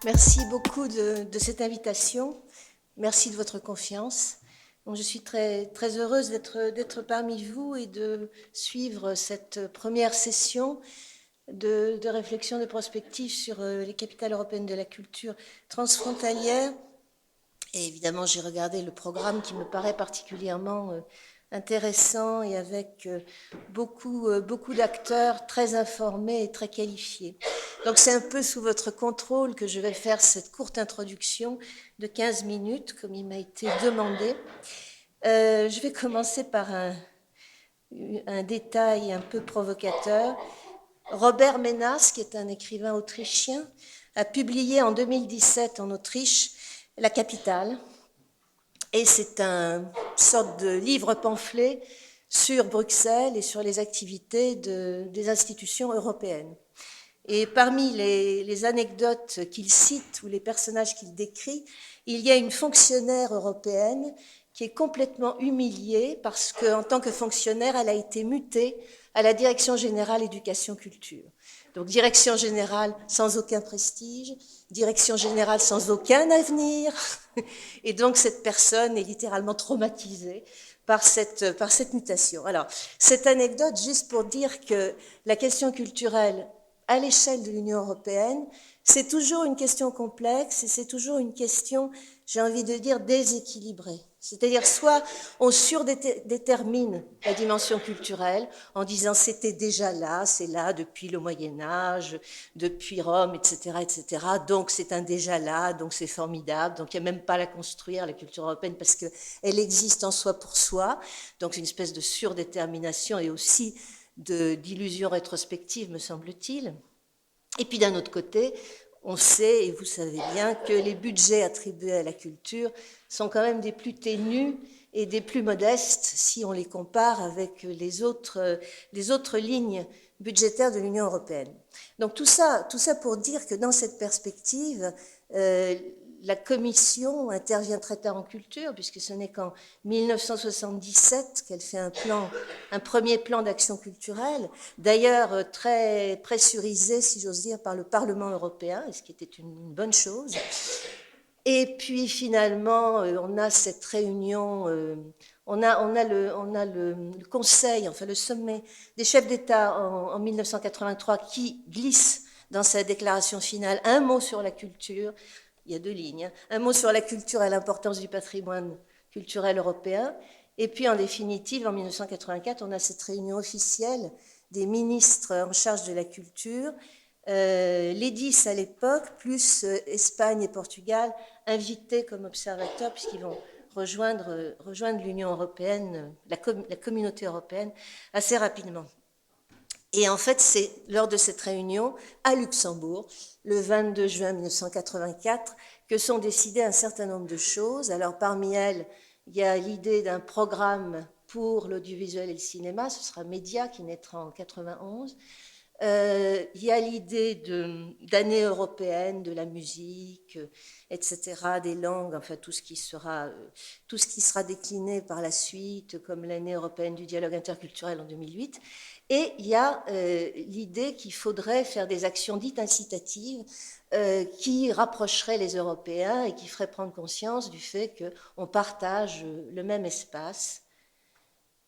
Merci beaucoup de cette invitation. Merci de votre confiance. Donc, je suis très heureuse d'être parmi vous et de suivre cette première session de réflexion, de prospective sur les capitales européennes de la culture transfrontalière. Et évidemment, j'ai regardé le programme qui me paraît particulièrement intéressant et avec beaucoup d'acteurs très informés et très qualifiés. Donc c'est un peu sous votre contrôle que je vais faire cette courte introduction de 15 minutes, comme il m'a été demandé. Je vais commencer par un détail un peu provocateur. Robert Menas, qui est un écrivain autrichien, a publié en 2017 en Autriche La Capitale. Et c'est une sorte de livre pamphlet sur Bruxelles et sur les activités des institutions européennes. Et parmi les anecdotes qu'il cite ou les personnages qu'il décrit, il y a une fonctionnaire européenne qui est complètement humiliée parce qu'en tant que fonctionnaire, elle a été mutée à la Direction générale éducation-culture. Donc direction générale sans aucun prestige, direction générale sans aucun avenir. Et donc cette personne est littéralement traumatisée par cette mutation. Alors, cette anecdote, juste pour dire que la question culturelle à l'échelle de l'Union européenne, c'est toujours une question complexe et c'est toujours une question, j'ai envie de dire, déséquilibrée. C'est-à-dire soit on surdétermine la dimension culturelle en disant c'était déjà là, c'est là depuis le Moyen-Âge, depuis Rome, etc., etc. Donc c'est un déjà là, donc c'est formidable, donc il n'y a même pas à la construire, la culture européenne, parce qu'elle existe en soi pour soi. Donc une espèce de surdétermination et aussi d'illusion rétrospective, me semble-t-il. Et puis d'un autre côté, on sait, et vous savez bien, que les budgets attribués à la culture sont quand même des plus ténus et des plus modestes si on les compare avec les autres lignes budgétaires de l'Union européenne. Donc tout ça pour dire que dans cette perspective, la Commission intervient très tard en culture, puisque ce n'est qu'en 1977 qu'elle fait un premier plan d'action culturelle, d'ailleurs très pressurisé, si j'ose dire, par le Parlement européen, ce qui était une bonne chose. Et puis finalement, on a cette réunion, on a le Conseil, enfin le sommet des chefs d'État en 1983 qui glisse dans sa déclaration finale un mot sur la culture. Il y a deux lignes, un mot sur la culture et l'importance du patrimoine culturel européen. Et puis en définitive, en 1984, on a cette réunion officielle des ministres en charge de la culture, les 10 à l'époque, plus Espagne et Portugal, invités comme observateurs, puisqu'ils vont rejoindre l'Union européenne, la communauté européenne, assez rapidement. Et en fait, c'est lors de cette réunion à Luxembourg, le 22 juin 1984, que sont décidées un certain nombre de choses. Alors parmi elles, il y a l'idée d'un programme pour l'audiovisuel et le cinéma, ce sera Média qui naîtra en 91. Il y a l'idée d'année européenne, de la musique, etc., des langues, enfin tout ce qui sera décliné par la suite, comme l'année européenne du dialogue interculturel en 2008. Et il y a l'idée qu'il faudrait faire des actions dites incitatives qui rapprocheraient les Européens et qui feraient prendre conscience du fait qu'on partage le même espace,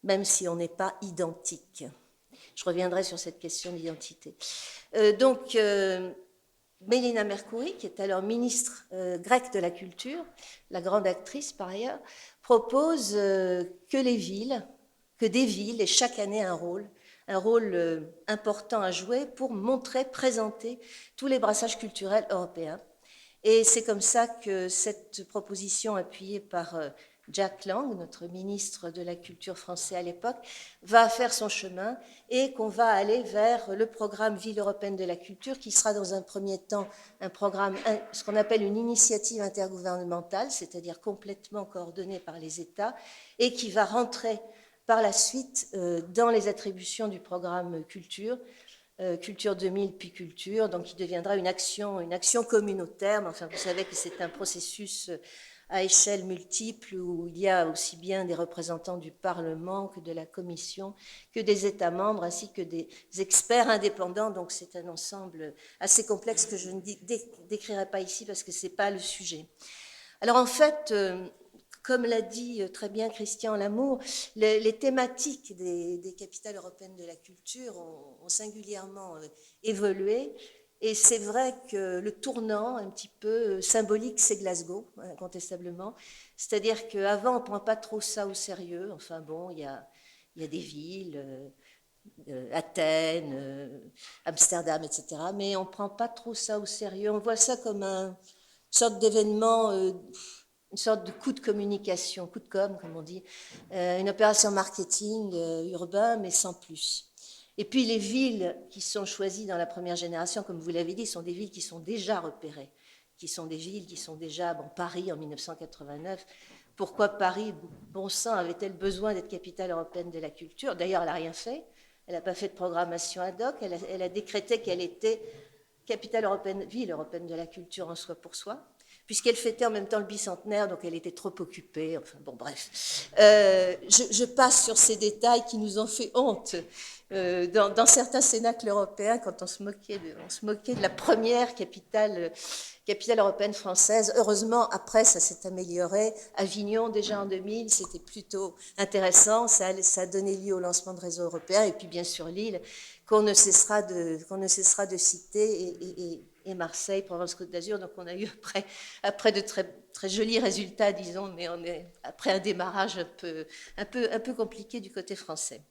même si on n'est pas identique. Je reviendrai sur cette question d'identité. Donc, Mélina Mercouri, qui est alors ministre grecque de la Culture, la grande actrice par ailleurs, propose que des villes aient chaque année un rôle important à jouer pour montrer, présenter tous les brassages culturels européens. Et c'est comme ça que cette proposition appuyée par Jack Lang, notre ministre de la Culture français à l'époque, va faire son chemin et qu'on va aller vers le programme Ville européenne de la culture qui sera dans un premier temps un programme, ce qu'on appelle une initiative intergouvernementale, c'est-à-dire complètement coordonnée par les États et qui va rentrer par la suite dans les attributions du programme Culture. Culture 2000 puis Culture, donc qui deviendra une action communautaire. Mais enfin, vous savez que c'est un processus à échelle multiple, où il y a aussi bien des représentants du Parlement que de la Commission, que des États membres, ainsi que des experts indépendants. Donc c'est un ensemble assez complexe que je ne décrirai pas ici parce que ce n'est pas le sujet. Alors en fait, comme l'a dit très bien Christian Lamour, les thématiques des capitales européennes de la culture ont singulièrement évolué. Et c'est vrai que le tournant un petit peu symbolique, c'est Glasgow, incontestablement. C'est-à-dire qu'avant, on ne prend pas trop ça au sérieux. Enfin bon, il y a des villes, Athènes, Amsterdam, etc. Mais on ne prend pas trop ça au sérieux. On voit ça comme une sorte d'événement, une sorte de coup de communication, coup de com', comme on dit, une opération marketing urbain, mais sans plus. Et puis les villes qui sont choisies dans la première génération, comme vous l'avez dit, sont des villes qui sont déjà repérées, qui sont des villes qui sont déjà, bon, Paris en 1989. Pourquoi Paris, bon sang, avait-elle besoin d'être capitale européenne de la culture? D'ailleurs, elle n'a rien fait. Elle n'a pas fait de programmation ad hoc. Elle a décrété qu'elle était capitale européenne, ville européenne de la culture en soi pour soi, puisqu'elle fêtait en même temps le bicentenaire, donc elle était trop occupée. Enfin bon, bref. Je passe sur ces détails qui nous ont fait honte dans certains cénacles européens, quand on se moquait de la première capitale européenne française. Heureusement, après, ça s'est amélioré. Avignon, déjà en 2000, c'était plutôt intéressant. Ça a donné lieu au lancement de réseaux européens. Et puis, bien sûr, Lille, qu'on ne cessera de citer, et Marseille, Provence-Côte d'Azur. Donc, on a eu après de très, très jolis résultats, disons, mais on est après un démarrage un peu compliqué du côté français.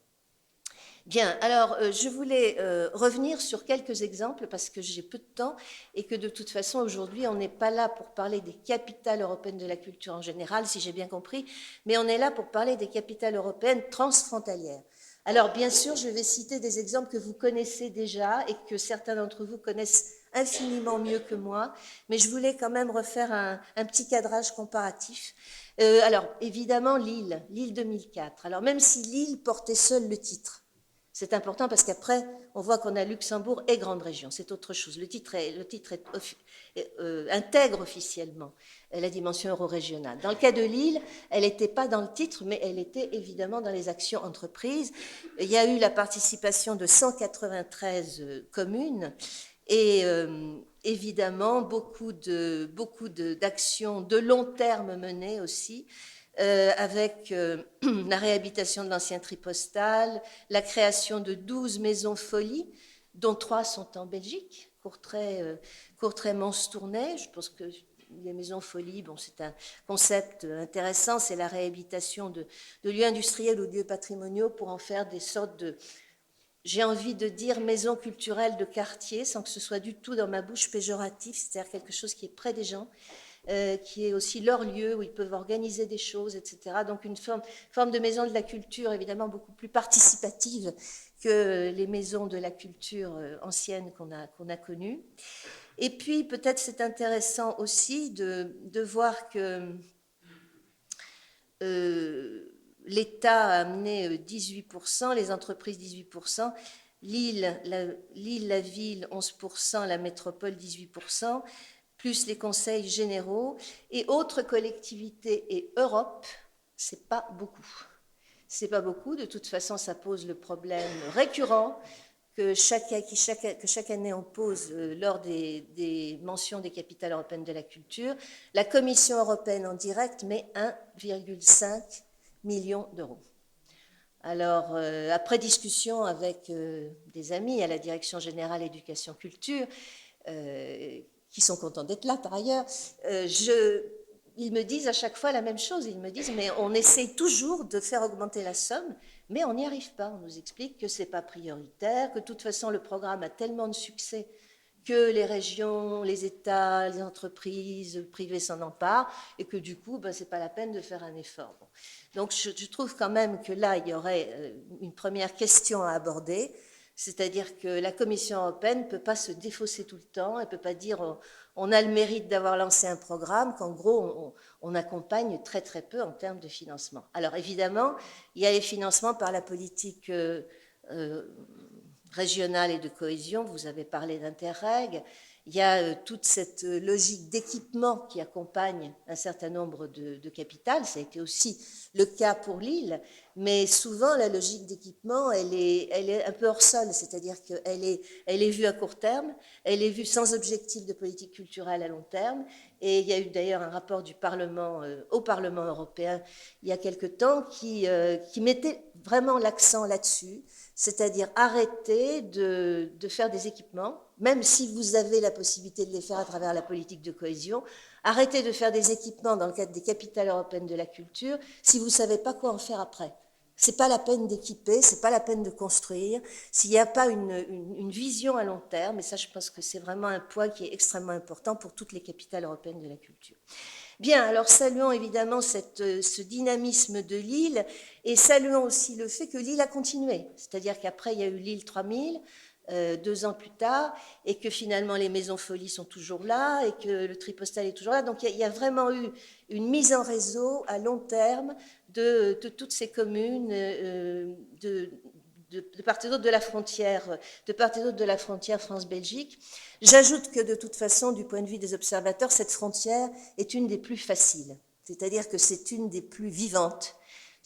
Bien, alors je voulais revenir sur quelques exemples parce que j'ai peu de temps et que de toute façon aujourd'hui on n'est pas là pour parler des capitales européennes de la culture en général, si j'ai bien compris, mais on est là pour parler des capitales européennes transfrontalières. Alors bien sûr, je vais citer des exemples que vous connaissez déjà et que certains d'entre vous connaissent infiniment mieux que moi, mais je voulais quand même refaire un petit cadrage comparatif. Alors évidemment Lille 2004. Alors même si Lille portait seul le titre, c'est important parce qu'après, on voit qu'on a Luxembourg et Grande Région. C'est autre chose. Le titre intègre officiellement la dimension euro-régionale. Dans le cas de Lille, elle n'était pas dans le titre, mais elle était évidemment dans les actions entreprises. Il y a eu la participation de 193 communes et évidemment beaucoup d'actions de long terme menées aussi, avec la réhabilitation de l'ancien tripostal, la création de 12 maisons folies, dont 3 sont en Belgique, Courtrai, Mons-Tournai. Je pense que les maisons folies, bon, c'est un concept intéressant, c'est la réhabilitation de lieux industriels ou de lieux patrimoniaux pour en faire des sortes de, j'ai envie de dire, maisons culturelles de quartier, sans que ce soit du tout dans ma bouche péjorative, c'est-à-dire quelque chose qui est près des gens, qui est aussi leur lieu où ils peuvent organiser des choses, etc. Donc une forme de maison de la culture, évidemment beaucoup plus participative que les maisons de la culture anciennes qu'on a connues. Et puis peut-être c'est intéressant aussi de voir que l'État a amené 18%, les entreprises 18%, Lille, la ville 11%, la métropole 18%, plus les conseils généraux, et autres collectivités et Europe, c'est pas beaucoup. C'est pas beaucoup, de toute façon ça pose le problème récurrent que chaque année on pose lors des mentions des capitales européennes de la culture. La Commission européenne en direct met 1,5 million d'euros. Alors, après discussion avec des amis à la Direction générale éducation culture, qui sont contents d'être là par ailleurs, ils me disent à chaque fois la même chose. Ils me disent, mais on essaye toujours de faire augmenter la somme, mais on n'y arrive pas. On nous explique que ce n'est pas prioritaire, que de toute façon le programme a tellement de succès que les régions, les États, les entreprises privées s'en emparent et que du coup, ce n'est pas la peine de faire un effort. Bon. Donc je trouve quand même que là, il y aurait une première question à aborder, c'est-à-dire que la Commission européenne ne peut pas se défausser tout le temps, elle ne peut pas dire on a le mérite d'avoir lancé un programme, qu'en gros on accompagne très très peu en termes de financement. Alors évidemment, il y a les financements par la politique régionale et de cohésion, vous avez parlé d'Interreg, Il y a toute cette logique d'équipement qui accompagne un certain nombre de capitales. Ça a été aussi le cas pour Lille, mais souvent la logique d'équipement, elle est un peu hors sol, c'est-à-dire qu'elle est vue à court terme, elle est vue sans objectif de politique culturelle à long terme. Et il y a eu d'ailleurs un rapport du Parlement au Parlement européen il y a quelque temps qui mettait vraiment l'accent là-dessus, c'est-à-dire arrêter de faire des équipements, même si vous avez la possibilité de les faire à travers la politique de cohésion, arrêtez de faire des équipements dans le cadre des capitales européennes de la culture si vous ne savez pas quoi en faire après. C'est pas la peine d'équiper, c'est pas la peine de construire, s'il n'y a pas une vision à long terme, et ça je pense que c'est vraiment un point qui est extrêmement important pour toutes les capitales européennes de la culture. Bien, alors saluons évidemment ce dynamisme de Lille et saluons aussi le fait que Lille a continué, c'est-à-dire qu'après il y a eu Lille 3000, 2 ans plus tard, et que finalement les maisons folies sont toujours là, et que le tripostal est toujours là. Donc il y a vraiment eu une mise en réseau à long terme de toutes ces communes de part et d'autre de la frontière, France-Belgique. J'ajoute que de toute façon, du point de vue des observateurs, cette frontière est une des plus faciles, c'est-à-dire que c'est une des plus vivantes.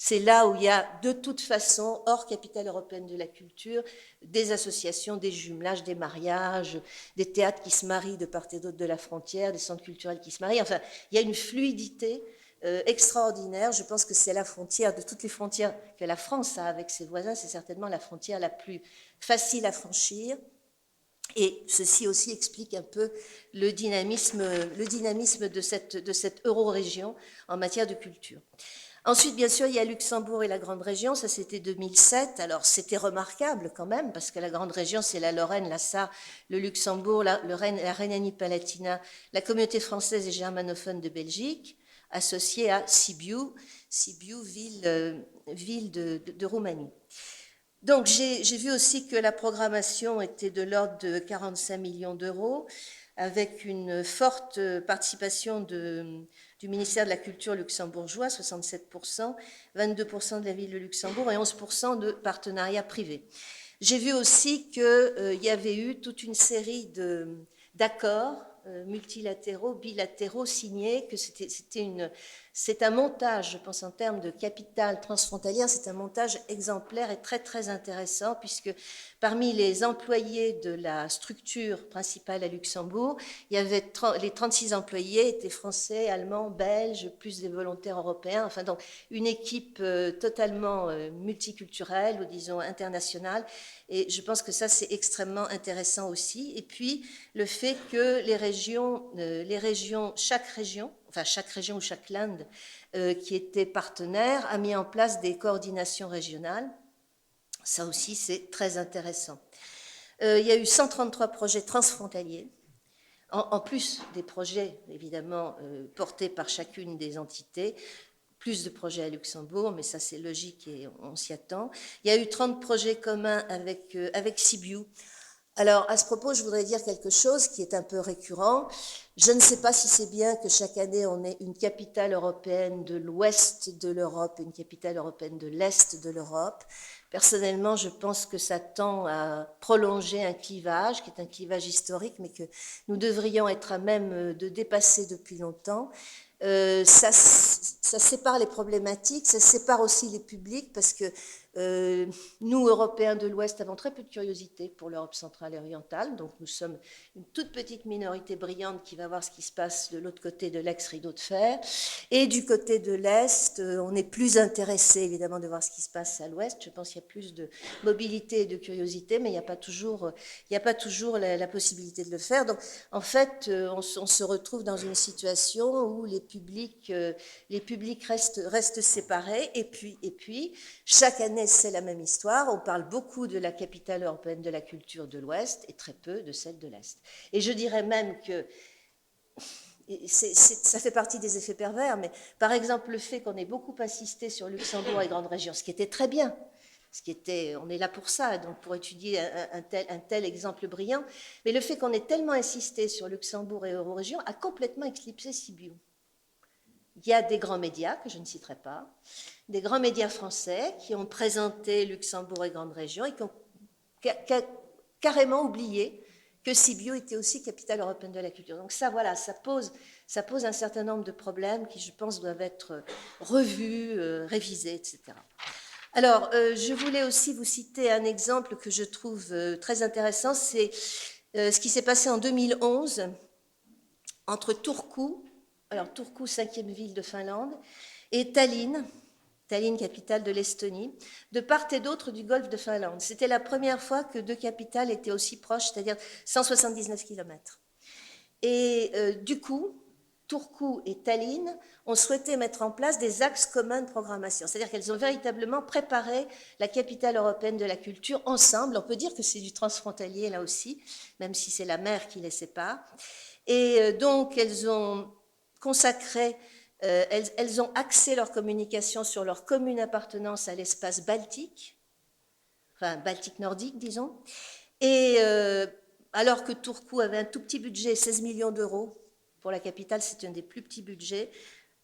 C'est là où il y a de toute façon, hors capitale européenne de la culture, des associations, des jumelages, des mariages, des théâtres qui se marient de part et d'autre de la frontière, des centres culturels qui se marient. Enfin, il y a une fluidité extraordinaire. Je pense que c'est la frontière, de toutes les frontières que la France a avec ses voisins, c'est certainement la frontière la plus facile à franchir. Et ceci aussi explique un peu le dynamisme de cette euro-région en matière de culture. Ensuite, bien sûr, il y a Luxembourg et la Grande Région, ça c'était 2007. Alors c'était remarquable quand même, parce que la Grande Région, c'est la Lorraine, la Sarre, le Luxembourg, la Rhénanie-Palatinat, la communauté française et germanophone de Belgique, associée à Sibiu, ville de Roumanie. Donc j'ai vu aussi que la programmation était de l'ordre de 45 millions d'euros, avec une forte participation du ministère de la Culture luxembourgeois, 67%, 22% de la ville de Luxembourg et 11% de partenariats privés. J'ai vu aussi qu'il y avait eu toute une série d'accords multilatéraux, bilatéraux signés, que c'est un montage, je pense en termes de capitale transfrontalière, c'est un montage exemplaire et très très intéressant, puisque parmi les employés de la structure principale à Luxembourg, il y avait les 36 employés étaient français, allemands, belges, plus des volontaires européens, enfin donc une équipe totalement multiculturelle ou disons internationale, et je pense que ça c'est extrêmement intéressant aussi. Et puis le fait que les régions, chaque région ou chaque land qui était partenaire a mis en place des coordinations régionales. Ça aussi, c'est très intéressant. Il y a eu 133 projets transfrontaliers, en plus des projets, évidemment, portés par chacune des entités, plus de projets à Luxembourg, mais ça c'est logique et on s'y attend. Il y a eu 30 projets communs avec Sibiu. Alors, à ce propos, je voudrais dire quelque chose qui est un peu récurrent. Je ne sais pas si c'est bien que chaque année, on ait une capitale européenne de l'ouest de l'Europe et une capitale européenne de l'est de l'Europe. Personnellement, je pense que ça tend à prolonger un clivage, qui est un clivage historique, mais que nous devrions être à même de dépasser depuis longtemps. Ça sépare les problématiques, ça sépare aussi les publics, parce que nous, Européens de l'Ouest, avons très peu de curiosité pour l'Europe centrale et orientale, donc nous sommes une toute petite minorité brillante qui va voir ce qui se passe de l'autre côté de l'ex-rideau de fer. Et du côté de l'Est, on est plus intéressé évidemment de voir ce qui se passe à l'Ouest. Je pense qu'il y a plus de mobilité et de curiosité, mais il n'y a pas toujours la possibilité de le faire. Donc en fait, on se retrouve dans une situation où les publics restent séparés, et puis chaque année c'est la même histoire. On parle beaucoup de la capitale européenne de la culture de l'Ouest et très peu de celle de l'Est. Et je dirais même que ça fait partie des effets pervers, mais par exemple le fait qu'on ait beaucoup insisté sur Luxembourg et Grande Région, ce qui était très bien, on est là pour ça, donc pour étudier un tel exemple brillant, mais le fait qu'on ait tellement insisté sur Luxembourg et Eurorégion a complètement éclipsé Sibiu. Il y a des grands médias, que je ne citerai pas, des grands médias français qui ont présenté Luxembourg et Grande Région et qui ont carrément oublié que Sibiu était aussi capitale européenne de la culture. Donc ça, voilà, ça pose un certain nombre de problèmes qui, je pense, doivent être revus, révisés, etc. Alors, je voulais aussi vous citer un exemple que je trouve très intéressant, c'est ce qui s'est passé en 2011 entre Turku, alors Turku, 5e ville de Finlande, et Tallinn, capitale de l'Estonie, de part et d'autre du golfe de Finlande. C'était la première fois que deux capitales étaient aussi proches, c'est-à-dire 179 km. Et du coup, Turku et Tallinn ont souhaité mettre en place des axes communs de programmation. C'est-à-dire qu'elles ont véritablement préparé la capitale européenne de la culture ensemble. On peut dire que c'est du transfrontalier là aussi, même si c'est la mer qui les sépare. Et donc, elles ont consacré, elles ont axé leur communication sur leur commune appartenance à l'espace baltique, enfin baltique nordique, disons. Et alors que Turku avait un tout petit budget, 16 millions d'euros pour la capitale, c'est un des plus petits budgets,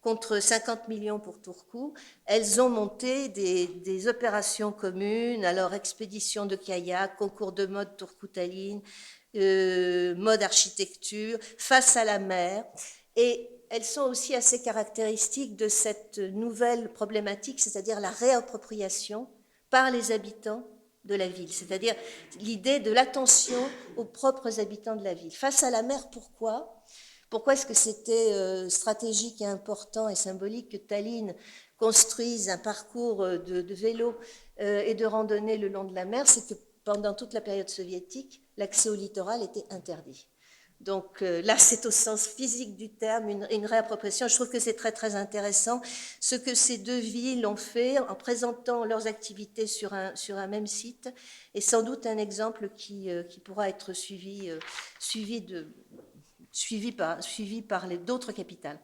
contre 50 millions pour Turku, elles ont monté des opérations communes, alors expédition de kayak, concours de mode Turku-Tallinn, mode architecture, face à la mer. Et elles sont aussi assez caractéristiques de cette nouvelle problématique, c'est-à-dire la réappropriation par les habitants de la ville, c'est-à-dire l'idée de l'attention aux propres habitants de la ville. Face à la mer, pourquoi ? Pourquoi est-ce que c'était stratégique et important et symbolique que Tallinn construise un parcours de vélo et de randonnée le long de la mer? C'est que pendant toute la période soviétique, l'accès au littoral était interdit. Donc là, c'est au sens physique du terme une réappropriation. Je trouve que c'est très, très intéressant ce que ces deux villes ont fait en présentant leurs activités sur un même site, et sans doute un exemple qui pourra être suivi par d'autres capitales.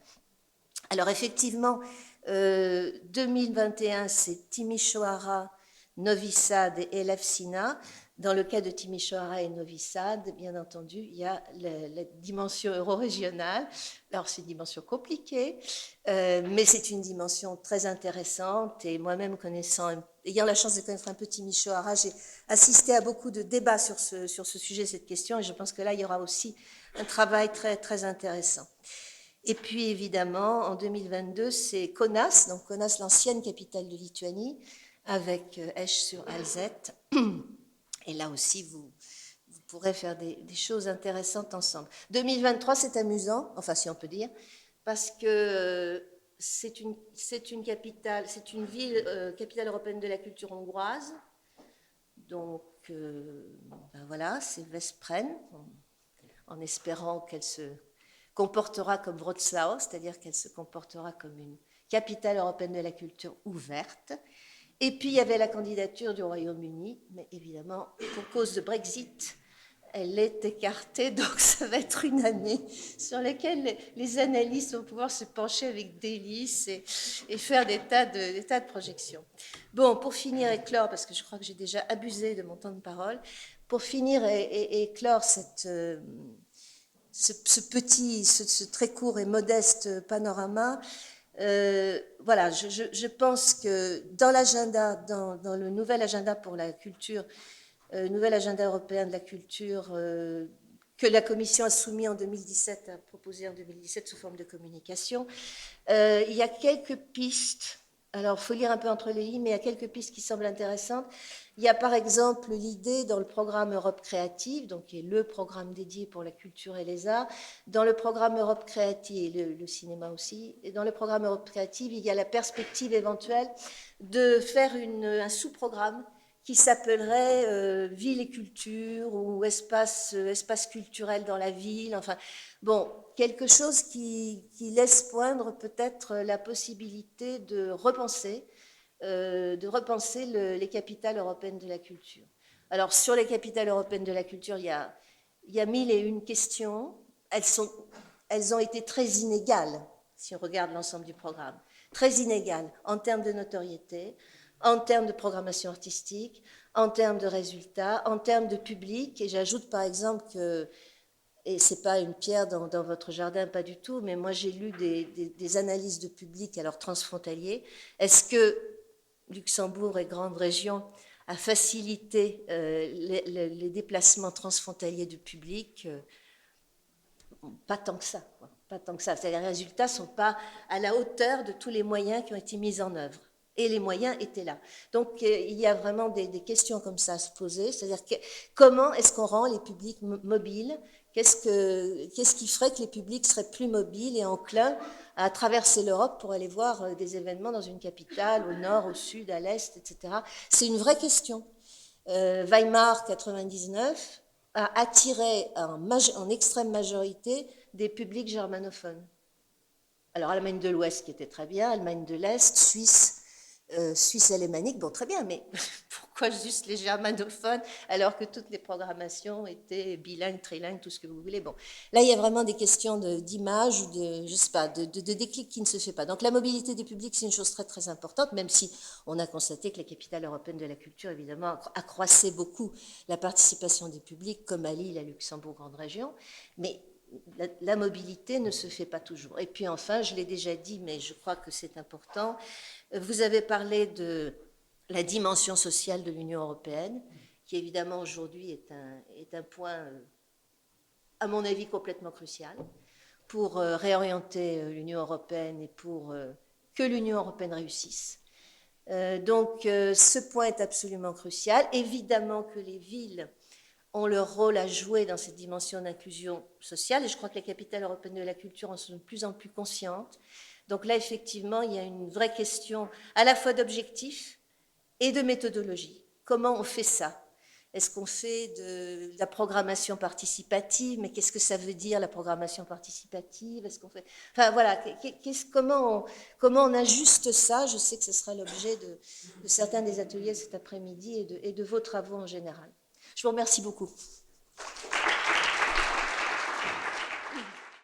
Alors effectivement, 2021, c'est Timișoara, Novi Sad et Elefsina. Dans le cas de Timișoara et Novi Sad, bien entendu, il y a la dimension euro-régionale. Alors, c'est une dimension compliquée, mais c'est une dimension très intéressante. Et moi-même, ayant la chance de connaître un peu Timișoara, j'ai assisté à beaucoup de débats sur ce sujet, cette question, et je pense que là, il y aura aussi un travail très, très intéressant. Et puis, évidemment, en 2022, c'est Kaunas, donc Kaunas, l'ancienne capitale de Lituanie, avec Esch-sur-Alzette. Et là aussi, vous pourrez faire des choses intéressantes ensemble. 2023, c'est amusant, enfin si on peut dire, parce que c'est une capitale, c'est une ville, capitale européenne de la culture hongroise. Donc, ben voilà, c'est Veszprém, en espérant qu'elle se comportera comme Wrocław, c'est-à-dire qu'elle se comportera comme une capitale européenne de la culture ouverte. Et puis, il y avait la candidature du Royaume-Uni, mais évidemment, pour cause de Brexit, elle est écartée, donc ça va être une année sur laquelle les analystes vont pouvoir se pencher avec délice et faire des tas de projections. Bon, pour finir et clore, parce que je crois que j'ai déjà abusé de mon temps de parole, pour finir et clore ce très court et modeste panorama, voilà, je pense que dans l'agenda, dans le nouvel agenda pour la culture, nouvel agenda européen de la culture que la Commission a soumis en 2017, a proposé en 2017 sous forme de communication, il y a quelques pistes. Alors, il faut lire un peu entre les lignes, mais il y a quelques pistes qui semblent intéressantes. Il y a par exemple l'idée dans le programme Europe Créative, donc qui est le programme dédié pour la culture et les arts, dans le programme Europe Créative, et le cinéma aussi, et dans le programme Europe Créative, il y a la perspective éventuelle de faire un sous-programme qui s'appellerait Ville et culture ou espace culturel dans la ville, enfin, bon, quelque chose qui laisse poindre peut-être la possibilité de repenser les capitales européennes de la culture. Alors, sur les capitales européennes de la culture, il y a mille et une questions. Elles ont été très inégales, si on regarde l'ensemble du programme. Très inégales en termes de notoriété, en termes de programmation artistique, en termes de résultats, en termes de public. Et j'ajoute par exemple que, et ce n'est pas une pierre dans votre jardin, pas du tout, mais moi j'ai lu des analyses de public, alors transfrontaliers. Est-ce que Luxembourg et grande région à faciliter les déplacements transfrontaliers du public, pas tant que ça, quoi. Pas tant que ça. Les résultats ne sont pas à la hauteur de tous les moyens qui ont été mis en œuvre. Et les moyens étaient là. Donc, il y a vraiment des questions comme ça à se poser. C'est-à-dire, comment est-ce qu'on rend les publics mobiles? Qu'est-ce qui ferait que les publics seraient plus mobiles et enclins à traverser l'Europe pour aller voir des événements dans une capitale, au nord, au sud, à l'est, etc. C'est une vraie question. Weimar 99 a attiré en extrême majorité des publics germanophones. Alors, Allemagne de l'Ouest qui était très bien, Allemagne de l'Est, Suisse alémanique, bon, très bien, mais pourquoi juste les germanophones alors que toutes les programmations étaient bilingues, trilingues, tout ce que vous voulez. Bon, là, il y a vraiment des questions d'image ou je sais pas, de déclic qui ne se fait pas. Donc, la mobilité des publics, c'est une chose très, très importante, même si on a constaté que la capitale européenne de la culture, évidemment, accroissait beaucoup la participation des publics, comme à Lille, à Luxembourg, grande région, mais la mobilité ne se fait pas toujours. Et puis enfin, je l'ai déjà dit, mais je crois que c'est important, vous avez parlé de la dimension sociale de l'Union européenne, qui évidemment aujourd'hui est un point, à mon avis, complètement crucial pour réorienter l'Union européenne et pour que l'Union européenne réussisse. Donc ce point est absolument crucial. Évidemment que les villes ont leur rôle à jouer dans cette dimension d'inclusion sociale, et je crois que les capitales européennes de la culture en sont de plus en plus conscientes. Donc là, effectivement, il y a une vraie question à la fois d'objectifs et de méthodologie. Comment on fait ça? Est-ce qu'on fait de la programmation participative? Mais qu'est-ce que ça veut dire, la programmation participative? Est-ce qu'on fait... Enfin, voilà, comment on ajuste ça? Je sais que ce sera l'objet de certains des ateliers cet après-midi et de vos travaux en général. Je vous remercie beaucoup.